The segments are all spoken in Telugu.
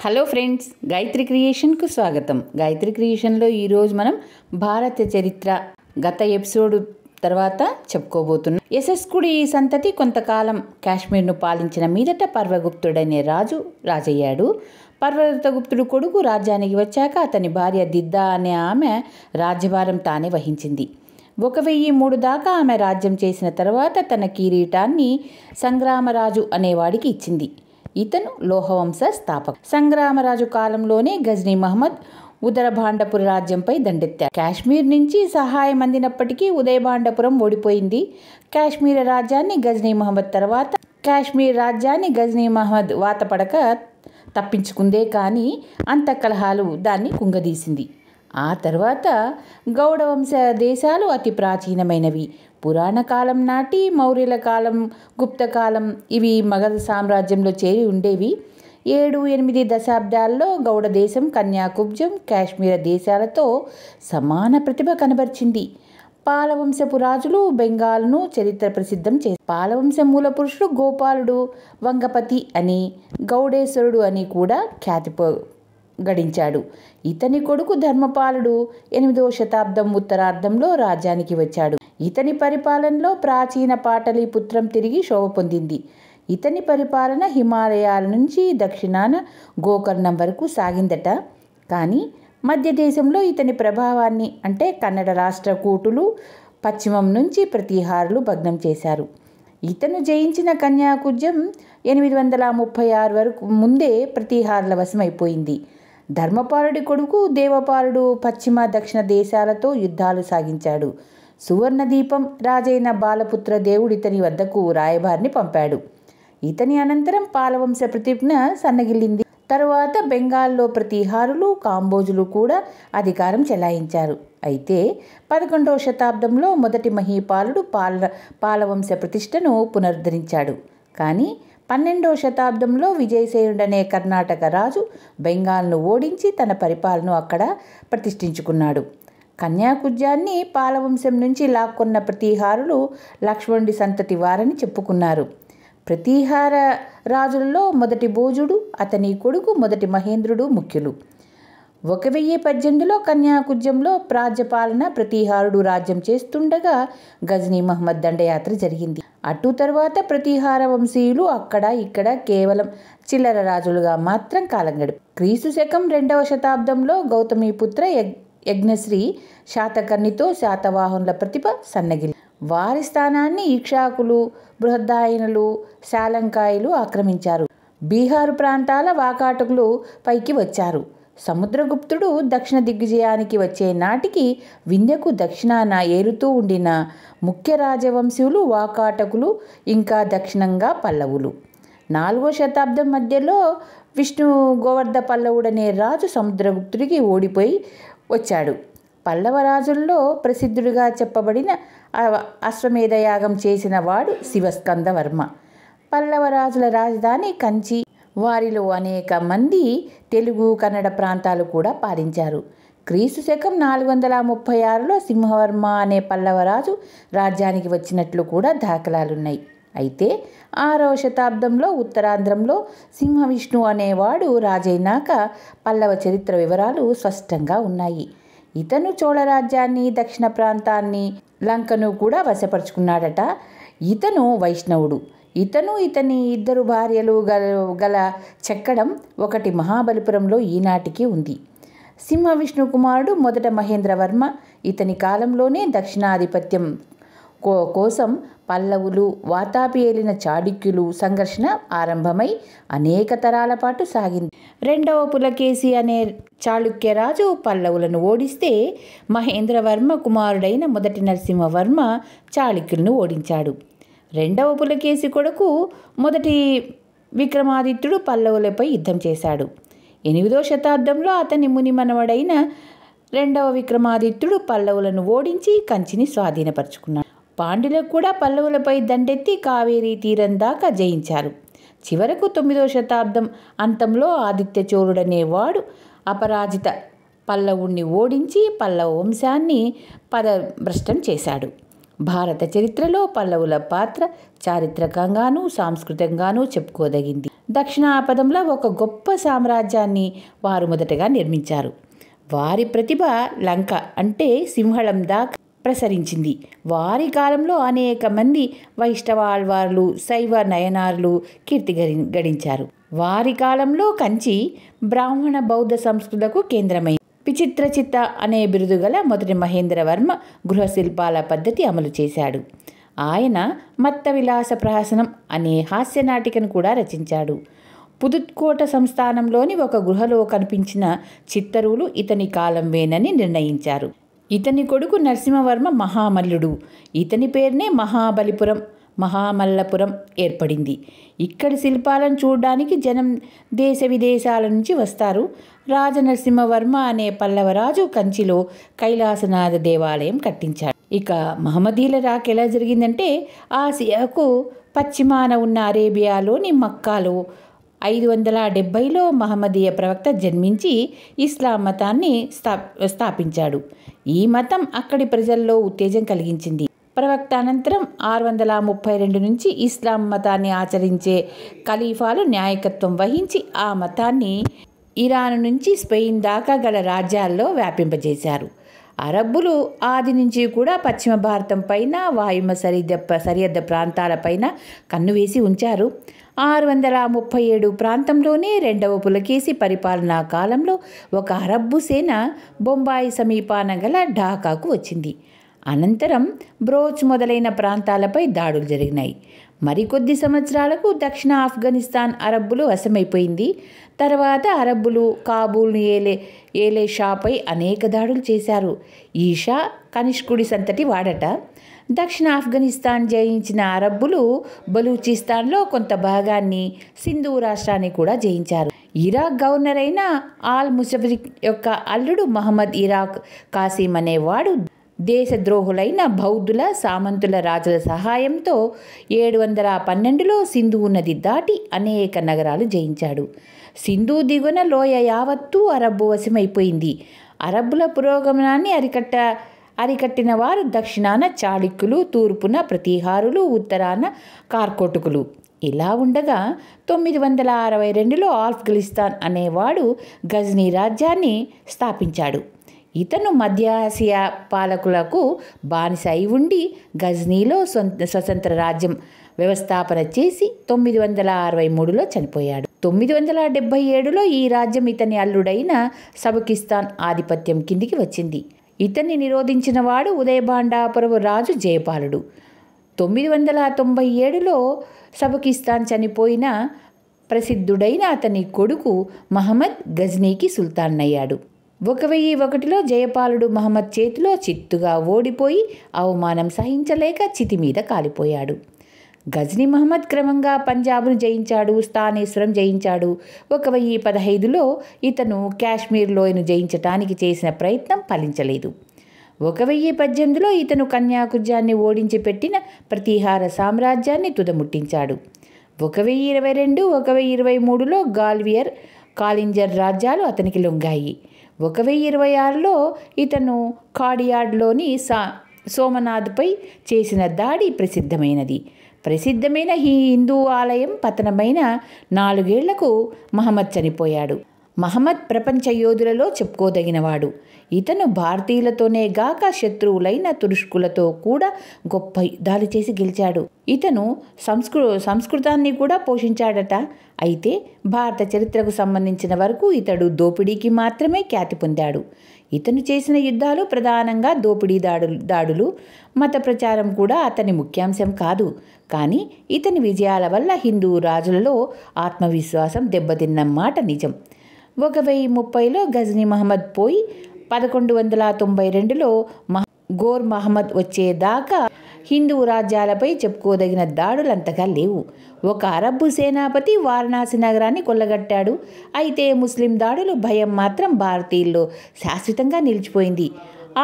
హలో ఫ్రెండ్స్, గాయత్రి క్రియేషన్కు స్వాగతం. గాయత్రి క్రియేషన్లో ఈరోజు మనం భారత చరిత్ర గత ఎపిసోడ్ తర్వాత చెప్పుకోబోతున్నాం. యశస్కుడి సంతతి కొంతకాలం కాశ్మీర్ను పాలించిన మీదట పర్వగుప్తుడనే రాజు రాజయ్యాడు. పర్వతగుప్తుడు కొడుకు రాజ్యానికి వచ్చాక అతని భార్య దిద్దా అనే ఆమె రాజ్యభారం తానే వహించింది. 1003 దాకా ఆమె రాజ్యం చేసిన తర్వాత తన కిరీటాన్ని సంగ్రామరాజు అనేవాడికి ఇచ్చింది. ఇతను లోహవంశ స్థాపకుడు. సంగ్రామరాజు కాలంలోనే గజ్నీ మహమ్మద్ ఉదయభాండపుర రాజ్యంపై దండెత్తాడు. కాశ్మీర్ నుంచి సహాయం అందినప్పటికీ ఉదయభాండపురం ఓడిపోయింది. కాశ్మీర్ రాజ్యాన్ని గజ్నీ మహమ్మద్ వాతపడక తప్పించుకుందే కానీ అంతఃకలహాలు దాన్ని కుంగదీసింది. ఆ తర్వాత గౌడ వంశ దేశాలు అతి ప్రాచీనమైనవి. పురాణ కాలం నాటి మౌర్యుల కాలం, గుప్త కాలం ఇవి మగధ సామ్రాజ్యంలో చేరి ఉండేవి. 7-8 దశాబ్దాల్లో గౌడ దేశం కన్యాకుబ్జం, కాశ్మీర దేశాలతో సమాన ప్రతిభ కనబరిచింది. పాలవంశపు రాజులు బెంగాల్ను చరిత్ర ప్రసిద్ధం చేశారు. పాలవంశ మూల పురుషుడు గోపాలుడు వంగపతి అని, గౌడేశ్వరుడు అని కూడా ఖ్యాతి గడించాడు. ఇతని కొడుకు ధర్మపాలుడు 8వ శతాబ్దం ఉత్తరార్ధంలో రాజ్యానికి వచ్చాడు. ఇతని పరిపాలనలో ప్రాచీన పాటలీపుత్రం తిరిగి శోభ పొందింది. ఇతని పరిపాలన హిమాలయాల నుంచి దక్షిణాన గోకర్ణం వరకు సాగిందట. కానీ మధ్య దేశంలో ఇతని ప్రభావాన్ని అంటే కన్నడ రాష్ట్ర కూటులు, పశ్చిమం నుంచి ప్రతీహారులు భగ్నం చేశారు. ఇతను జయించిన కన్యాకుబ్జం 836 వరకు ముందే ప్రతీహారుల వశమైపోయింది. ధర్మపాలుడి కొడుకు దేవపాలుడు పశ్చిమ దక్షిణ దేశాలతో యుద్ధాలు సాగించాడు. సువర్ణదీపం రాజైన బాలపుత్ర దేవుడు ఇతని వద్దకు రాయబారిని పంపాడు. ఇతని అనంతరం పాలవంశ ప్రతిజ్ఞ సన్నగిల్లింది. తరువాత బెంగాల్లో ప్రతీహారులు, కాంబోజులు కూడా అధికారం చెలాయించారు. అయితే 11వ శతాబ్దంలో మొదటి మహీపాలుడు పాలవంశ ప్రతిష్టను పునరుద్ధరించాడు. కానీ 12వ శతాబ్దంలో విజయసేనుడనే కర్ణాటక రాజు బెంగాల్ను ఓడించి తన పరిపాలనను అక్కడ ప్రతిష్ఠించుకున్నాడు. కన్యాకుబ్జాన్ని పాలవంశం నుంచి లాక్కొన్న ప్రతీహారులు లక్ష్మణుడి సంతతి వారని చెప్పుకున్నారు. ప్రతీహార రాజులలో మొదటి భోజుడు, అతని కొడుకు మొదటి మహేంద్రుడు ముఖ్యులు. 1018లో కన్యాకుబ్జంలో రాజ్యపాలన ప్రతీహారుడు రాజ్యం చేస్తుండగా గజ్నీ మహమ్మద్ దండయాత్ర జరిగింది. అటు తర్వాత ప్రతీహార వంశీయులు అక్కడ ఇక్కడ కేవలం చిల్లర రాజులుగా మాత్రం కాలం గడిపారు. క్రీస్తు శకం 2వ శతాబ్దంలో గౌతమీపుత్ర యజ్ఞశ్రీ శాతకర్ణితో శాతవాహనుల ప్రతిభ సన్నగిల్లి వారి స్థానాన్ని ఇక్షాకులు, బృహద్దాయనులు, శాలంకాయులు ఆక్రమించారు. బీహారు ప్రాంతాల వాకాటకులు పైకి వచ్చారు. సముద్రగుప్తుడు దక్షిణ దిగ్విజయానికి వచ్చే నాటికి వింధ్యకు దక్షిణాన ఏరుతూ ఉండిన ముఖ్య రాజవంశీయులు వాకాటకులు, ఇంకా దక్షిణంగా పల్లవులు. 4వ శతాబ్దం మధ్యలో విష్ణు గోవర్ధ పల్లవుడనే రాజు సముద్రగుప్తుడికి ఓడిపోయి వచ్చాడు. పల్లవ రాజుల్లో ప్రసిద్ధుడిగా చెప్పబడిన అశ్వమేధ యాగం చేసిన వాడు శివస్కందవర్మ. పల్లవ రాజుల రాజధాని కంచి. వారిలో అనేక మంది తెలుగు, కన్నడ ప్రాంతాలు కూడా పాలించారు. క్రీస్తు శకం 436లో సింహవర్మ అనే పల్లవరాజు రాజ్యానికి వచ్చినట్లు కూడా దాఖలాలున్నాయి. అయితే 6వ శతాబ్దంలో ఉత్తరాంధ్రంలో సింహవిష్ణు అనేవాడు రాజైనాక పల్లవ చరిత్ర వివరాలు స్పష్టంగా ఉన్నాయి. ఇతను చోళరాజ్యాన్ని, దక్షిణ ప్రాంతాన్ని, లంకను కూడా వశపరుచుకున్నాడట. ఇతను వైష్ణవుడు. ఇతని 2 భార్యలు గల చెక్కడం ఒకటి మహాబలిపురంలో ఈనాటికి ఉంది. సింహ విష్ణు కుమారుడు మొదట మహేంద్రవర్మ. ఇతని కాలంలోనే దక్షిణాధిపత్యం కోసం పల్లవులు, వాతాపి ఏలిన చాళుక్యులు సంఘర్షణ ఆరంభమై అనేక తరాల పాటు సాగింది. 2వ పులకేశి అనే చాళుక్యరాజు పల్లవులను ఓడిస్తే మహేంద్రవర్మ కుమారుడైన మొదటి నరసింహవర్మ చాళుక్యులను ఓడించాడు. 2వ పులకేశి కొడుకు మొదటి విక్రమాదిత్యుడు పల్లవులపై యుద్ధం చేశాడు. 8వ శతాబ్దంలో అతని ముని మనవడైన 2వ విక్రమాదిత్యుడు పల్లవులను ఓడించి కంచిని స్వాధీనపరుచుకున్నాడు. పాండ్యులకు కూడా పల్లవులపై దండెత్తి కావేరీ తీరం దాకా జయించారు. చివరకు 9వ శతాబ్దం అంతంలో ఆదిత్య చోళుడనేవాడు అపరాజిత పల్లవుణ్ణి ఓడించి పల్లవ వంశాన్ని పదభ్రష్టం చేశాడు. భారత చరిత్రలో పల్లవుల పాత్ర చారిత్రకంగానూ సాంస్కృతికంగానూ చెప్పుకోదగింది. దక్షిణాపథంలో ఒక గొప్ప సామ్రాజ్యాన్ని వారు మొదటగా నిర్మించారు. వారి ప్రతిభ లంక అంటే సింహళం దాకా ప్రసరించింది. వారి కాలంలో అనేక మంది వైష్ణవాళ్వార్లు, శైవ నయనార్లు కీర్తి గడించారు. వారి కాలంలో కంచి బ్రాహ్మణ బౌద్ధ సంస్కృతులకు కేంద్రమైంది. విచిత్రచిత్త అనే బిరుదు గల మొదటి మహేంద్రవర్మ గృహశిల్పాల పద్ధతి అమలు చేశాడు. ఆయన మత్త విలాస ప్రహసనం అనే హాస్య నాటికను కూడా రచించాడు. పుదుక్కోట సంస్థానంలోని ఒక గృహలో కనిపించిన చిత్తరువులు ఇతని కాలంవేనని నిర్ణయించారు. ఇతని కొడుకు నరసింహవర్మ మహామల్లుడు. ఇతని పేరునే మహాబలిపురం, మహామల్లపురం ఏర్పడింది. ఇక్కడి శిల్పాలను చూడడానికి జనం దేశ విదేశాల నుంచి వస్తారు. రాజనరసింహవర్మ అనే పల్లవరాజు కంచిలో కైలాసనాథ దేవాలయం కట్టించాడు. ఇక మహమ్మదీల రాక ఎలా జరిగిందంటే, ఆసియాకు పశ్చిమాన ఉన్న అరేబియాలోని మక్కాలో 570లో మహమ్మదీయ ప్రవక్త జన్మించి ఇస్లాం మతాన్ని స్థాపించాడు. ఈ మతం అక్కడి ప్రజల్లో ఉత్తేజం కలిగించింది. ప్రవక్త అనంతరం 632 నుంచి ఇస్లాం మతాన్ని ఆచరించే ఖలీఫాలు నాయకత్వం వహించి ఆ మతాన్ని ఇరాన్ నుంచి స్పెయిన్ దాకా గల రాజ్యాల్లో వ్యాపింపజేశారు. అరబ్బులు ఆది నుంచి కూడా పశ్చిమ భారతం పైన, వాయుమ సరిహద్దు ప్రాంతాలపైన కన్నువేసి ఉంచారు. 637 ప్రాంతంలోనే రెండవ పులకేసి పరిపాలనా కాలంలో ఒక అరబ్బు సేన బొంబాయి సమీపాన గల ఢాకాకు వచ్చింది. అనంతరం బ్రోచ్ మొదలైన ప్రాంతాలపై దాడులు జరిగినాయి. మరికొద్ది సంవత్సరాలకు దక్షిణ ఆఫ్ఘనిస్తాన్ అరబ్బులు వశమైపోయింది. తర్వాత అరబ్బులు కాబూల్ను ఏలే షాపై అనేక దాడులు చేశారు. ఈ షా కనిష్కుడి సంతటి వాడట. దక్షిణ ఆఫ్ఘనిస్తాన్ జయించిన అరబ్బులు బలూచిస్తాన్లో కొంత భాగాన్ని, సింధు రాష్ట్రాన్ని కూడా జయించారు. ఇరాక్ గవర్నర్ అయిన ఆల్ ముజఫర్ యొక్క అల్లుడు మహమ్మద్ ఇరాక్ కాసిం అనేవాడు దేశద్రోహులైన బౌద్ధుల సామంతుల రాజుల సహాయంతో 712లో సింధు నది దాటి అనేక నగరాలు జయించాడు. సింధు దిగున లోయ యావత్తూ అరబ్బు వశమైపోయింది. అరబ్బుల పురోగమనాన్ని అరికట్టిన వారు దక్షిణాన చాళుక్యులు, తూర్పున ప్రతీహారులు, ఉత్తరాన కార్కోటకులు. ఇలా ఉండగా 962లో ఆఫ్ఘనిస్తాన్ అనేవాడు గజ్నీ రాజ్యాన్ని స్థాపించాడు. ఇతను మధ్యాసియా పాలకులకు బానిస అయి ఉండి గజ్నీలో స్వతంత్ర రాజ్యం వ్యవస్థాపన చేసి 963లో చనిపోయాడు. 977లో ఈ రాజ్యం ఇతని అల్లుడైన సబకిస్తాన్ ఆధిపత్యం కిందికి వచ్చింది. ఇతన్ని నిరోధించిన వాడు ఉదయభాండాపురపు రాజు జయపాలుడు. 997లో సబకిస్తాన్ చనిపోయిన ప్రసిద్ధుడైన అతని కొడుకు మహమ్మద్ గజ్నీకి సుల్తాన్ అయ్యాడు. 1001లో జయపాలుడు మహమ్మద్ చేతిలో చిత్తుగా ఓడిపోయి అవమానం సహించలేక చితి మీద కాలిపోయాడు. గజ్నీ మహమ్మద్ క్రమంగా పంజాబ్ను జయించాడు, స్థానేశ్వరం జయించాడు. 1015లో ఇతను కాశ్మీర్ లోయను జయించటానికి చేసిన ప్రయత్నం ఫలించలేదు. 1018లో ఇతను కన్యాకుబ్జాన్ని ఓడించి పెట్టిన ప్రతీహార సామ్రాజ్యాన్ని తుదముట్టించాడు. 1022, 1023లో గాల్వియర్, కాలింజర్ రాజ్యాలు అతనికి లొంగాయి. 1026లో ఇతను ఖాడియాడ్లోని సోమనాథ్పై చేసిన దాడి ప్రసిద్ధమైన ఈ హిందూ ఆలయం పతనమైన 4 ఏళ్లకు మహమ్మద్ చనిపోయాడు. మహమ్మద్ ప్రపంచ యోధులలో చెప్పుకోదగినవాడు. ఇతను భారతీయులతోనే గాక శత్రువులైన తురుష్కులతో కూడా గొప్ప యుద్ధాలు చేసి గెలిచాడు. ఇతను సంస్కృతాన్ని కూడా పోషించాడట. అయితే భారత చరిత్రకు సంబంధించిన వరకు ఇతడు దోపిడీకి మాత్రమే ఖ్యాతి పొందాడు. ఇతను చేసిన యుద్ధాలు ప్రధానంగా దోపిడీ దాడులు, మత ప్రచారం కూడా అతని ముఖ్యాంశం కాదు. కానీ ఇతని విజయాల వల్ల హిందూ రాజులలో ఆత్మవిశ్వాసం దెబ్బతిన్న మాట నిజం. 1030లో గజ్నీ మహమ్మద్ పోయి 1192లో గోర్ మహమ్మద్ వచ్చేదాకా హిందూ రాజ్యాలపై చెప్పుకోదగిన దాడులంతగా లేవు. ఒక అరబ్బు సేనాపతి వారణాసి నగరాన్ని కొల్లగట్టాడు. అయితే ముస్లిం దాడులు భయం మాత్రం భారతీయుల్లో శాశ్వతంగా నిలిచిపోయింది.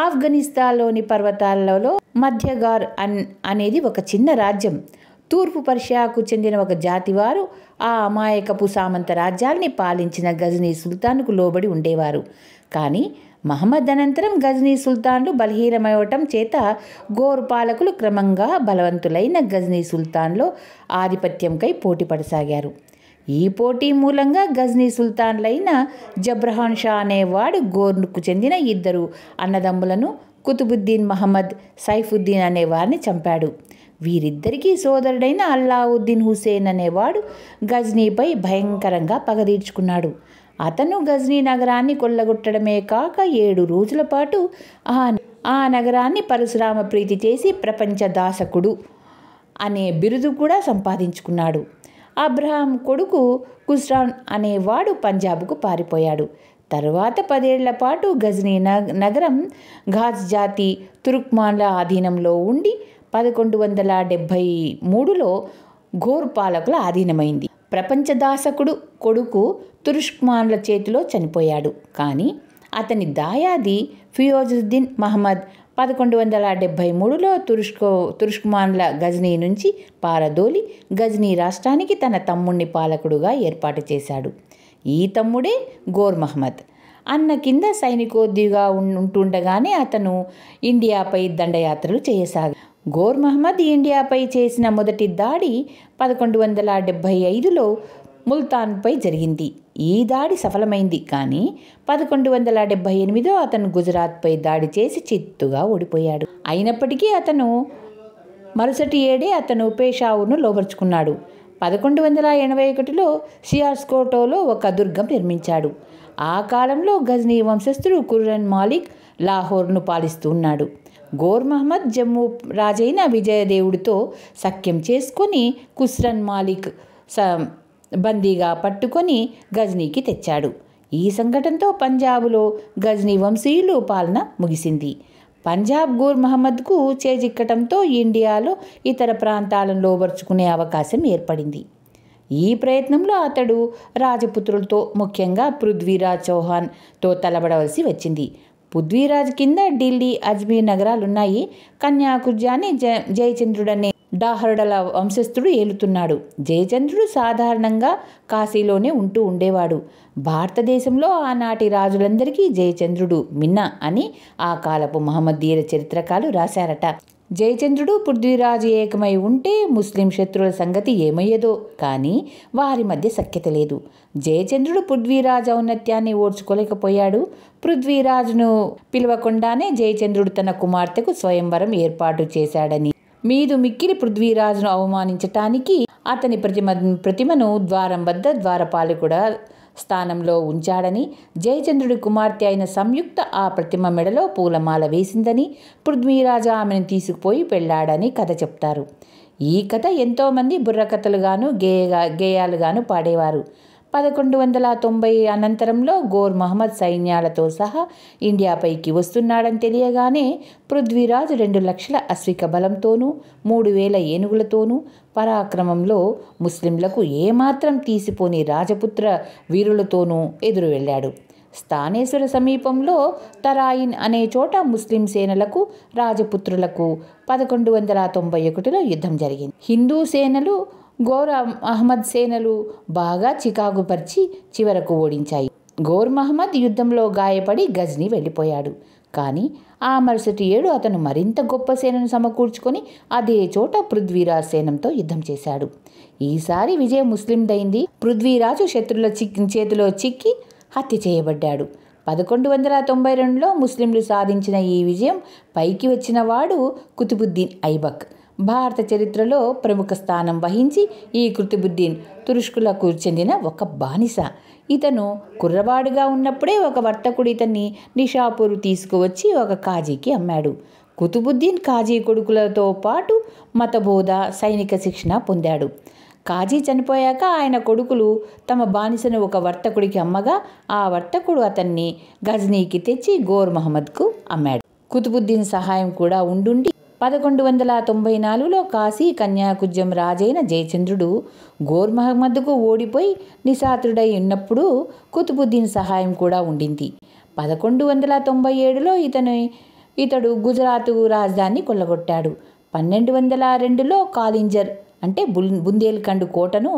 ఆఫ్ఘనిస్తాన్లోని పర్వతాలలో మధ్యగార్ అనేది ఒక చిన్న రాజ్యం. తూర్పు పర్షియాకు చెందిన ఒక జాతివారు ఆ అమాయకపు సామంత రాజ్యాల్ని పాలించిన గజ్నీ సుల్తాన్కు లోబడి ఉండేవారు. కానీ మహమ్మద్ అనంతరం గజ్నీ సుల్తాన్లు బలహీనమవటం చేత గోరు పాలకులు క్రమంగా బలవంతులైన గజ్నీ సుల్తాన్లో ఆధిపత్యంకై పోటీ పడసాగారు. ఈ పోటీ మూలంగా గజ్నీ సుల్తాన్లైన జబ్రహాన్ షా అనేవాడు గోర్నుకు చెందిన ఇద్దరు అన్నదమ్ములను కుతుబుద్దీన్ మహమ్మద్, సైఫుద్దీన్ అనేవారిని చంపాడు. వీరిద్దరికీ సోదరుడైన అల్లావుద్దీన్ హుసేన్ అనేవాడు గజ్నీపై భయంకరంగా పగ తీర్చుకున్నాడు. అతను గజ్నీ నగరాన్ని కొల్లగొట్టడమే కాక 7 రోజుల పాటు ఆ నగరాన్ని పరశురామ ప్రీతి చేసి ప్రపంచ దాసకుడు అనే బిరుదు కూడా సంపాదించుకున్నాడు. అబ్రహాం కొడుకు ఖుస్రాన్ అనేవాడు పంజాబ్కు పారిపోయాడు. తర్వాత 10 ఏళ్ల పాటు గజ్నీ నగరం ఘాజ్ జాతి తురుక్మాన్ల ఆధీనంలో ఉండి 1173లో ఘోర్ పాలకుల ఆధీనమైంది. ప్రపంచ దాసకుడు కొడుకు తురుష్మాన్ల చేతిలో చనిపోయాడు. కానీ అతని దాయాది ఫియోజుద్దీన్ మహమ్మద్ 1173లో తురుష్మాన్ల గజ్నీ నుంచి పారదోలి గజ్నీ రాష్ట్రానికి తన తమ్ముణ్ణి పాలకుడుగా ఏర్పాటు చేశాడు. ఈ తమ్ముడే గోర్ మహమ్మద్. అన్న కింద సైనికోద్యోగిగా ఉంటుండగానే అతను ఇండియాపై దండయాత్రలు చేయసాగాడు. గోర్ మహమ్మద్ ఇండియాపై చేసిన మొదటి దాడి 1175లో ముల్తాన్పై జరిగింది. ఈ దాడి సఫలమైంది. కానీ 1178లో అతను గుజరాత్పై దాడి చేసి చిత్తుగా ఓడిపోయాడు. అయినప్పటికీ అతను మరుసటి ఏడే పేషావర్ను లోబర్చుకున్నాడు. 1181లో సియార్స్కోటలో ఒక దుర్గం నిర్మించాడు. ఆ కాలంలో గజ్నీ వంశస్థుడు ఖుర్రమ్ మాలిక్ లాహోర్ను పాలిస్తూ ఉన్నాడు. గోర్ మహమ్మద్ జమ్మూ రాజైన విజయదేవుడితో సఖ్యం చేసుకొని ఖుర్రమ్ మాలిక్ బందీగా పట్టుకొని గజ్నీకి తెచ్చాడు. ఈ సంఘటనతో పంజాబులో గజ్నీ వంశీయులు పాలన ముగిసింది. పంజాబ్ గోర్ మహమ్మద్కు చేజిక్కటంతో ఇండియాలో ఇతర ప్రాంతాలను లోబర్చుకునే అవకాశం ఏర్పడింది. ఈ ప్రయత్నంలో అతడు రాజపుత్రులతో ముఖ్యంగా పృథ్వీరాజ్ చౌహాన్తో తలబడవలసి వచ్చింది. పృథ్వీరాజ్ కింద ఢిల్లీ, అజ్మీర్ నగరాలున్నాయి. కన్యాకుబ్జాని జయచంద్రుడనే డాహర్డల వంశస్థుడు ఏలుతున్నాడు. జయచంద్రుడు సాధారణంగా కాశీలోనే ఉండేవాడు. భారతదేశంలో ఆనాటి రాజులందరికీ జయచంద్రుడు మిన్న అని ఆ కాలపు మహమ్మదీయుల చరిత్రకారులు రాశారట. జయచంద్రుడు పృథ్వీరాజు ఏకమై ఉంటే ముస్లిం శత్రువుల సంగతి ఏమయ్యేదో కానీ వారి మధ్య సఖ్యత లేదు. జయచంద్రుడు పృథ్వీరాజు ఔన్నత్యాన్ని ఓర్చుకోలేకపోయాడు. పృథ్వీరాజును పిలవకుండానే జయచంద్రుడు తన కుమార్తెకు స్వయంవరం ఏర్పాటు చేశాడని, మీదు మిక్కిలి పృథ్వీరాజును అవమానించటానికి అతని ప్రతిమను ద్వారం వద్ద ద్వారపాలకుడ స్థానంలో ఉంచాడని, జయచంద్రుడి కుమార్తె అయిన సంయుక్త ఆ ప్రతిమ మెడలో పూలమాల వేసిందని, పృథ్వీరాజు ఆమెను తీసుకుపోయి పెళ్ళాడని కథ చెప్తారు. ఈ కథ ఎంతోమంది బుర్రకథలుగాను గేయాలుగాను పాడేవారు. 1190 అనంతరంలో గోర్ మహమ్మద్ సైన్యాలతో సహా ఇండియాపైకి వస్తున్నాడని తెలియగానే పృథ్వీరాజు 2 లక్షల అశ్విక బలంతోనూ 3000 ఏనుగులతోనూ పరాక్రమంలో ముస్లింలకు ఏమాత్రం తీసిపోని రాజపుత్ర వీరులతోనూ ఎదురు వెళ్ళాడు. స్థానేశ్వర సమీపంలో తరాయిన్ అనే చోట ముస్లిం సేనలకు రాజపుత్రులకు 1191లో యుద్ధం జరిగింది. హిందూ సేనలు గోర్ మహమ్మద్ సేనలు బాగా చికాకుపరిచి చివరకు ఓడించాయి. గోర్ మహమ్మద్ యుద్ధంలో గాయపడి గజ్నీ వెళ్ళిపోయాడు. కానీ ఆ మరుసటి ఏడు అతను మరింత గొప్ప సేనను సమకూర్చుకొని అదే చోట పృథ్వీరాజ్ సేనంతో యుద్ధం చేశాడు. ఈసారి విజయం ముస్లిందైంది. పృథ్వీరాజు శత్రుల చేతిలో చిక్కి హత్య చేయబడ్డాడు. 1192లో ముస్లింలు సాధించిన ఈ విజయం పైకి వచ్చిన వాడు కుతుబుద్దీన్ ఐబక్. భారత చరిత్రలో ప్రముఖ స్థానం వహించి ఈ కుతుబుద్దీన్ తురుష్కులకు చెందిన ఒక బానిస. ఇతను కుర్రవాడుగా ఉన్నప్పుడే ఒక వర్తకుడు ఇతన్ని నిషాపూర్ తీసుకువచ్చి ఒక కాజీకి అమ్మాడు. కుతుబుద్దీన్ కాజీ కొడుకులతో పాటు మతబోధ, సైనిక శిక్షణ పొందాడు. కాజీ చనిపోయాక ఆయన కొడుకులు తమ బానిసను ఒక వర్తకుడికి అమ్మగా ఆ వర్తకుడు అతన్ని గజ్నీకి తెచ్చి గోర్ మహమ్మద్కు అమ్మాడు. కుతుబుద్దీన్ సహాయం కూడా ఉండుండి 1194లో కాశీ కన్యాకుబ్జం రాజైన జయచంద్రుడు గోర్ మహమ్మద్కు ఓడిపోయి నిశాతుడై ఉన్నప్పుడు కుతుబుద్దీన్ సహాయం కూడా ఉండింది. 1197లో ఇతడు గుజరాత్ రాజధాని కొల్లగొట్టాడు. 1202లో కాలింజర్ అంటే బుందేల్ఖండ్ కోటను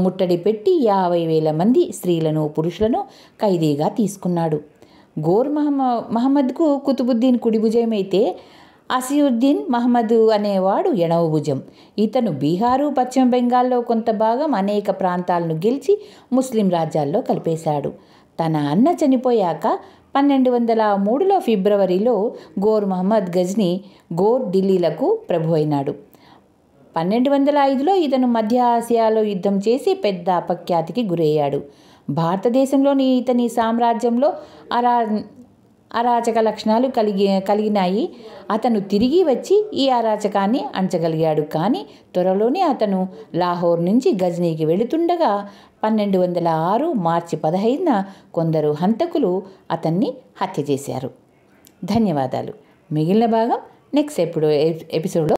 ముట్టడి పెట్టి 50,000 మంది స్త్రీలను, పురుషులను ఖైదీగా తీసుకున్నాడు. గోర్ మహమ్మద్కు కుతుబుద్దీన్ కుడి భుజమైతే అసియుద్దీన్ మహమ్మద్ అనేవాడు ఎడమ భుజం. ఇతను బీహారు, పశ్చిమ బెంగాల్లో కొంత భాగం, అనేక ప్రాంతాలను గెలిచి ముస్లిం రాజ్యాల్లో కలిపేశాడు. తన అన్న చనిపోయాక 1203 ఫిబ్రవరిలో గోర్ మహమ్మద్ గజ్నీ, గోర్ ఢిల్లీలకు ప్రభు అయినాడు. 1205లో ఇతను మధ్య ఆసియాలో యుద్ధం చేసి పెద్ద అపఖ్యాతికి గురయ్యాడు. భారతదేశంలోని ఇతని సామ్రాజ్యంలో అరాచక లక్షణాలు కలిగినాయి. అతను తిరిగి వచ్చి ఈ అరాచకాన్ని అణచగలిగాడు. కానీ త్వరలోనే అతను లాహోర్ నుంచి గజ్నీకి వెళుతుండగా 1206 మార్చి 15న కొందరు హంతకులు అతన్ని హత్య చేశారు. ధన్యవాదాలు. మిగిలిన భాగం నెక్స్ట్ ఎపిసోడ్లో